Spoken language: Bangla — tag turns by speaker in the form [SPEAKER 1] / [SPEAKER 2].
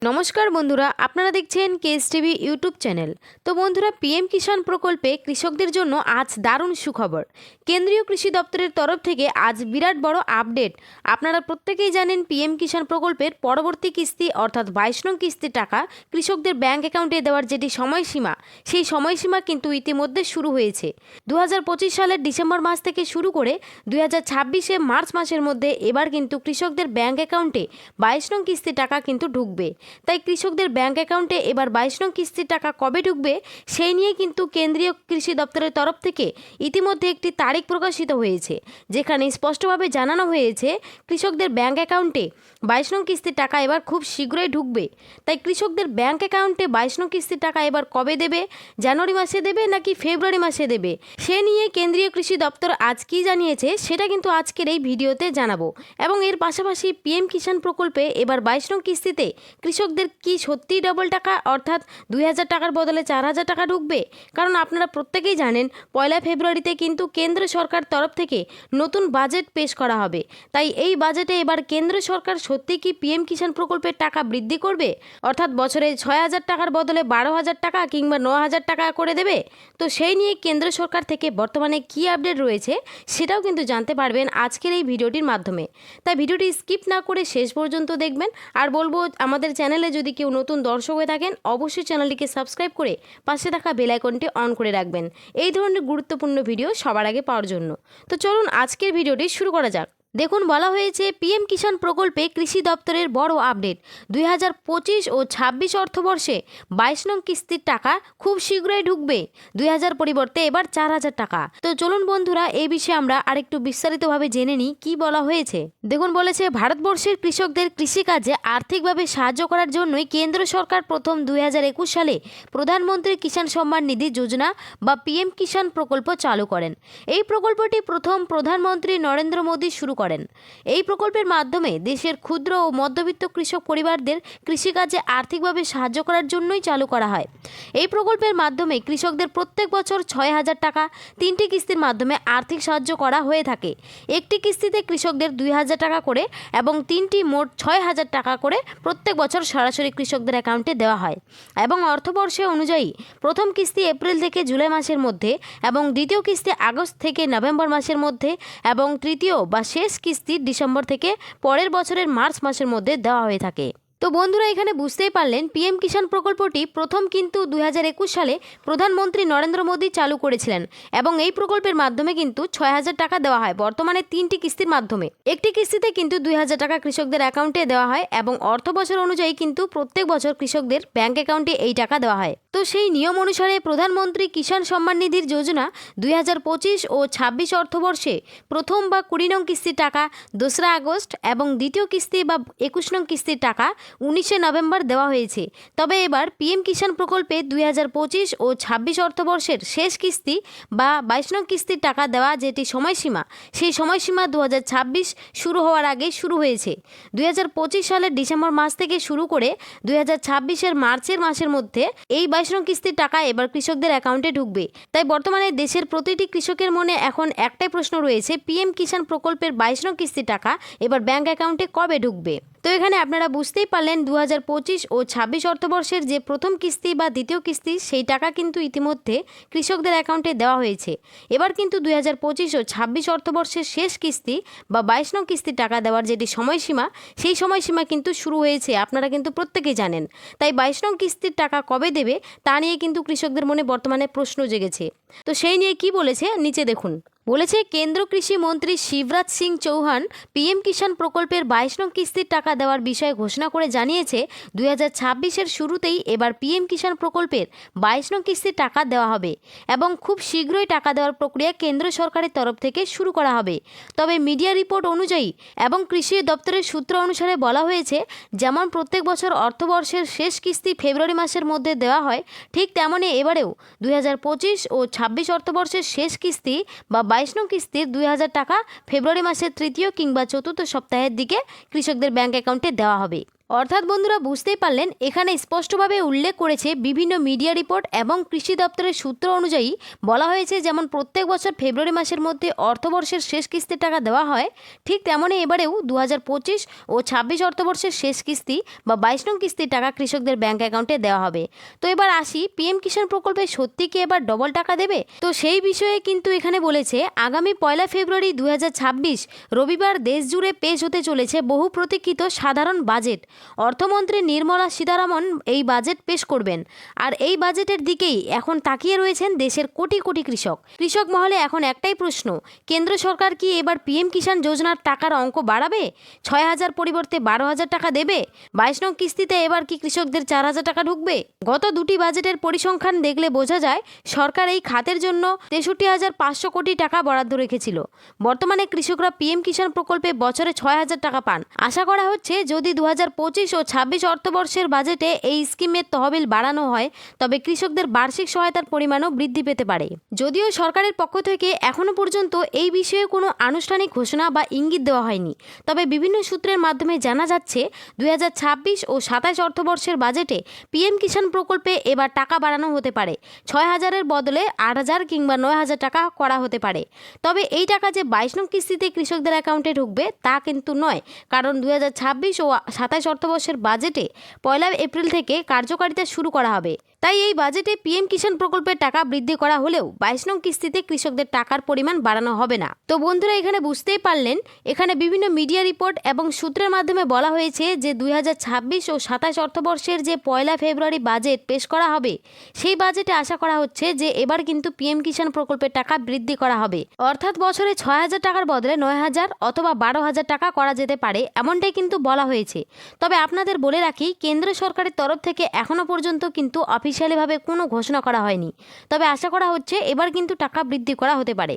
[SPEAKER 1] নমস্কার বন্ধুরা, আপনারা দেখছেন কেএস টিভি ইউটিউব চ্যানেল। তো বন্ধুরা, পিএম কিষাণ প্রকল্পে কৃষকদের জন্য আজ দারুণ সুখবর। কেন্দ্রীয় কৃষি দপ্তরের তরফ থেকে আজ বিরাট বড় আপডেট। আপনারা প্রত্যেকেই জানেন পিএম কিষাণ প্রকল্পের পরবর্তী কিস্তি অর্থাৎ 22 নং কিস্তির টাকা কৃষকদের ব্যাংক অ্যাকাউন্টে দেওয়ার যেটি সময়সীমা, সেই সময়সীমা কিন্তু ইতিমধ্যে শুরু হয়েছে। 2025 সালের ডিসেম্বর মাস থেকে শুরু করে 2026 মার্চ মাসের মধ্যে এবার কিন্তু কৃষকদের ব্যাংক অ্যাকাউন্টে 22 নং কিস্তির টাকা কিন্তু ঢুকবে। তাই কৃষকদের ব্যাংক অ্যাকাউন্টে এবার 22 নং কিস্তির টাকা কবে ঢুকবে সেই নিয়ে কিন্তু কেন্দ্রীয় কৃষি দপ্তরের তরফ থেকে ইতিমধ্যে একটি তারিখ প্রকাশিত হয়েছে, যেখানে স্পষ্টভাবে জানানো হয়েছে কৃষকদের ব্যাংক অ্যাকাউন্টে 22 নং কিস্তির টাকা এবার খুব শীঘ্রই ঢুকবে। তাই কৃষকদের ব্যাংক অ্যাকাউন্টে 22 নং কিস্তির টাকা এবার কবে দেবে, জানুয়ারি মাসে দেবে নাকি ফেব্রুয়ারি মাসে দেবে, সে নিয়ে কেন্দ্রীয় কৃষি দপ্তর আজ কী জানিয়েছে সেটা কিন্তু আজকের এই ভিডিওতে জানাবো। এবং এর পাশাপাশি পিএম কিষাণ প্রকল্পে এবার 22 নং কিস্তিতে কৃষকদের কি সত্যিই ডবল টাকা অর্থাৎ 2000 টাকার বদলে 4000 টাকা ঢুকবে? কারণ আপনারা প্রত্যেকেই জানেন 1 ফেব্রুয়ারিতে কিন্তু কেন্দ্র সরকার তরফ থেকে নতুন বাজেট পেশ করা হবে। তাই এই বাজেটে এবার কেন্দ্র সরকার সত্যি কি পিএম কিষাণ প্রকল্পের টাকা বৃদ্ধি করবে, অর্থাৎ বছরে 6000 টাকার বদলে 12000 টাকা কিংবা 9000 টাকা করে দেবে? তো সেই নিয়ে কেন্দ্র সরকার থেকে বর্তমানে কি আপডেট রয়েছে সেটাও কিন্তু জানতে পারবেন আজকের এই ভিডিওটির মাধ্যমে। তাই ভিডিওটি স্কিপ না করে শেষ পর্যন্ত দেখবেন। আর বলবো, আমাদের চ্যানেলে যদি কেউ নতুন দর্শক হয়ে থাকেন অবশ্যই চ্যানেলটিকে সাবস্ক্রাইব করে পাশে থাকা বেল আইকনটি অন করে রাখবেন এই ধরনের গুরুত্বপূর্ণ ভিডিও সবার আগে পাওয়ার জন্য। তো চলুন আজকের ভিডিওটি শুরু করা যাক। দেখুন, বলা হয়েছে পিএম কিষাণ প্রকল্পে কৃষি দপ্তরের বড় আপডেট। 2025 ও 26 অর্থবর্ষে 22 নং কিস্তির টাকা খুব শীঘ্রই ঢুকবে। 2000 পরিবর্তে এবার 4000 টাকা। তো চলুন বন্ধুরা, এই বিষয়ে আমরা আরেকটু বিস্তারিতভাবে জেনে নিই কি বলা হয়েছে। দেখুন, বলেছে ভারতবর্ষের কৃষকদের কৃষিকাজে আর্থিকভাবে সাহায্য করার জন্যই কেন্দ্র সরকার প্রথম 2021 সালে প্রধানমন্ত্রী কিষাণ সম্মান নিধি যোজনা বা পিএম কিষাণ প্রকল্প চালু করেন। এই প্রকল্পটি প্রথম প্রধানমন্ত্রী নরেন্দ্র মোদী শুরু করেন। এই প্রকল্পের মাধ্যমে দেশের ক্ষুদ্র ও মধ্যবিত্ত কৃষক পরিবারদের কৃষিকাজে আর্থিকভাবে সাহায্য করার জন্যই চালু করা হয়। এই প্রকল্পের মাধ্যমে কৃষকদের প্রত্যেক বছর 6000 টাকা 3টি কিস্তির মাধ্যমে আর্থিক সাহায্য করা হয়ে থাকে। একটি কিস্তিতে কৃষকদের 2000 টাকা করে এবং 3টি মোট 6000 টাকা করে প্রত্যেক বছর সরাসরি কৃষকদের অ্যাকাউন্টে দেওয়া হয়। এবং অর্থবর্ষে অনুযায়ী প্রথম কিস্তি এপ্রিল থেকে জুলাই মাসের মধ্যে এবং দ্বিতীয় কিস্তি আগস্ট থেকে নভেম্বর মাসের মধ্যে এবং তৃতীয় বা শেষ কিস্তি ডিসেম্বর থেকে পরের বছরের মার্চ মাসের মধ্যে দেওয়া হয়ে থাকে। তো বন্ধুরা, এখানে বুঝতেই পারলেন পিএম কিষাণ প্রকল্পটি প্রথম কিন্তু 2021 সালে প্রধানমন্ত্রী নরেন্দ্র মোদী চালু করেছিলেন এবং এই প্রকল্পের মাধ্যমে কিন্তু 6000 টাকা দেওয়া হয় বর্তমানে 3টি কিস্তির মাধ্যমে। একটি কিস্তিতে কিন্তু 2000 টাকা কৃষকদের অ্যাকাউন্টে দেওয়া হয় এবং অর্থ বছর অনুযায়ী কিন্তু প্রত্যেক বছর কৃষকদের ব্যাংক অ্যাকাউন্টে এই টাকা দেওয়া হয়। তো সেই নিয়ম অনুসারে প্রধানমন্ত্রী কিষাণ সম্মান নিধির যোজনা 2025 ও 26 অর্থবর্ষে প্রথম বা 20 নং কিস্তির টাকা 2রা আগস্ট এবং দ্বিতীয় কিস্তি বা 21 নং কিস্তির টাকা 19শে নভেম্বর দেওয়া হয়েছে। তবে এবার পিএম কিষাণ প্রকল্পে 2025 ও 26 অর্থবর্ষের শেষ কিস্তি বা 22 নং কিস্তির টাকা দেওয়া যেটি সময়সীমা, সেই সময়সীমা 2026 শুরু হওয়ার আগে শুরু হয়েছে। 2025 সালের ডিসেম্বর মাস থেকে শুরু করে 2026 মার্চের মাসের মধ্যে এই 22 নং কিস্তির টাকা এবার কৃষকদের অ্যাকাউন্টে ঢুকবে। তাই বর্তমানে দেশের প্রতিটি কৃষকের মনে এখন একটাই প্রশ্ন রয়েছে, পিএম কিষাণ প্রকল্পের 22 নং কিস্তির টাকা এবার ব্যাংক অ্যাকাউন্টে কবে ঢুকবে? তো এখানে আপনারা বুঝতেই পারলেন 2025 ও 26 অর্থবর্ষের যে প্রথম কিস্তি বা দ্বিতীয় কিস্তি সেই টাকা কিন্তু ইতিমধ্যে কৃষকদের অ্যাকাউন্টে দেওয়া হয়েছে। এবার কিন্তু 2025 ও 26 অর্থবর্ষের শেষ কিস্তি বা 22 নং কিস্তির টাকা দেওয়ার যেটি সময়সীমা, সেই সময়সীমা কিন্তু শুরু হয়েছে, আপনারা কিন্তু প্রত্যেকেই জানেন। তাই 22 নং কিস্তির টাকা কবে দেবে তা নিয়ে কিন্তু কৃষকদের মনে বর্তমানে প্রশ্ন জেগেছে। তো সেই নিয়ে কি বলেছে নিচে দেখুন। বলেছে কেন্দ্র কৃষি মন্ত্রী শিবরাজ সিং চৌহান পিএম কিষাণ প্রকল্পের 22 নং কিস্তির টাকা দেওয়ার বিষয়ে ঘোষণা করে জানিয়েছে 2026 শুরুতেই এবার পিএম কিষাণ প্রকল্পের 22 নং কিস্তির টাকা দেওয়া হবে এবং খুব শীঘ্রই টাকা দেওয়ার প্রক্রিয়া কেন্দ্র সরকারের তরফ থেকে শুরু করা হবে। তবে মিডিয়া রিপোর্ট অনুযায়ী এবং কৃষি দপ্তরের সূত্র অনুসারে বলা হয়েছে, যেমন প্রত্যেক বছর অর্থবর্ষের শেষ কিস্তি ফেব্রুয়ারি মাসের মধ্যে দেওয়া হয়, ঠিক তেমনই এবারেও 2025 ও 26 অর্থবর্ষের শেষ কিস্তি বা 22 নং কিস্তির 2000 টাকা ফেব্রুয়ারি মাসের তৃতীয় কিংবা চতুর্থ সপ্তাহের দিকে কৃষকদের ব্যাংক অ্যাকাউন্টে দেওয়া হবে। অর্থাৎ বন্ধুরা বুঝতেই পারলেন, এখানে স্পষ্টভাবে উল্লেখ করেছে বিভিন্ন মিডিয়া রিপোর্ট এবং কৃষি দপ্তরের সূত্র অনুযায়ী বলা হয়েছে, যেমন প্রত্যেক বছর ফেব্রুয়ারি মাসের মধ্যে অর্থবর্ষের শেষ কিস্তির টাকা দেওয়া হয়, ঠিক তেমনই এবারেও 2025 ও 26 অর্থবর্ষের শেষ কিস্তি বা 22 নং কিস্তির টাকা কৃষকদের ব্যাংক অ্যাকাউন্টে দেওয়া হবে। তো এবার আসি, পিএম কিষাণ প্রকল্পে সত্যি কি এবার ডবল টাকা দেবে? তো সেই বিষয়ে কিন্তু এখানে বলেছে, আগামী 1 ফেব্রুয়ারি 2026 রবিবার দেশ জুড়ে পেশ হতে চলেছে বহু প্রতীক্ষিত সাধারণ বাজেট। অর্থমন্ত্রী নির্মলা সীতারামন এই বাজেট পেশ করবেন। আর এই বাজেটের দিকেই এখন তাকিয়ে রয়েছেন দেশের কোটি কোটি কৃষক মহলে এখন একটাই প্রশ্ন, কেন্দ্র সরকার কি এবার পিএম কিষাণ যোজনার টাকার অঙ্ক বাড়াবে? 6,000 পরিবর্তে 12,000 টাকা দেবে? 22 নং কিস্তিতে এবার কি কৃষকদের 4,000 টাকা ঢুকবে? গত দুটি বাজেটের পরিসংখ্যান দেখলে বোঝা যায়, সরকার এই খাতের জন্য 63,500 কোটি টাকা বরাদ্দ রেখেছিল। বর্তমানে কৃষকরা পিএম কিষাণ প্রকল্পে বছরে 6,000 টাকা পান। আশা করা হচ্ছে, যদি 2025 ও 26 অর্থবর্ষের বাজেটে এই স্কিমের তহবিল বাড়ানো হয়, তবে কৃষকদের বার্ষিক সহায়তার পরিমাণও বৃদ্ধি পেতে পারে। যদিও সরকারের পক্ষ থেকে এখনো পর্যন্ত এই বিষয়ে কোনো আনুষ্ঠানিক ঘোষণা বা ইঙ্গিত দেওয়া হয়নি, তবে বিভিন্ন সূত্রের মাধ্যমে জানা যাচ্ছে 2026 ও 27 অর্থবর্ষের বাজেটে পিএম কিষাণ প্রকল্পে এবার টাকা বাড়ানো হতে পারে। 6,000-এর বদলে 8,000 কিংবা 9,000 টাকা করা হতে পারে। তবে এই টাকা যে 22 নং কিস্তিতে কৃষকদের অ্যাকাউন্টে ঢুকবে তা কিন্তু নয়, কারণ 2026 ও 27 অর্থবর্ষের বাজেটে 1 এপ্রিল থেকে কার্যকারিতা শুরু করা হবে। তাই এই বাজেটে পিএম কিষাণ প্রকল্পের টাকা বৃদ্ধি করা হলেও 22 নং কিস্তিতে কৃষকদের টাকার পরিমাণ বাড়ানো হবে না। তো বন্ধুরা, এখানে বুঝতেই পারলেন, এখানে বিভিন্ন মিডিয়া রিপোর্ট এবং সূত্রের মাধ্যমে বলা হয়েছে যে 2026 ও 27 অর্থবর্ষের যে 1 ফেব্রুয়ারি বাজেট পেশ করা হবে, সেই বাজেটে আশা করা হচ্ছে যে এবার কিন্তু পিএম কিষাণ প্রকল্পের টাকা বৃদ্ধি করা হবে। অর্থাৎ বছরে 6,000 টাকার বদলে 9,000 অথবা 12,000 টাকা করা যেতে পারে, এমনটাই কিন্তু বলা হয়েছে। তবে আপনাদের বলে রাখি, কেন্দ্র সরকারের তরফ থেকে এখনো পর্যন্ত কিন্তু অফিসিয়ালিভাবে কোনো ঘোষণা করা হয়নি। তবে আশা করা হচ্ছে এবার কিন্তু টাকা বৃদ্ধি করা হতে পারে।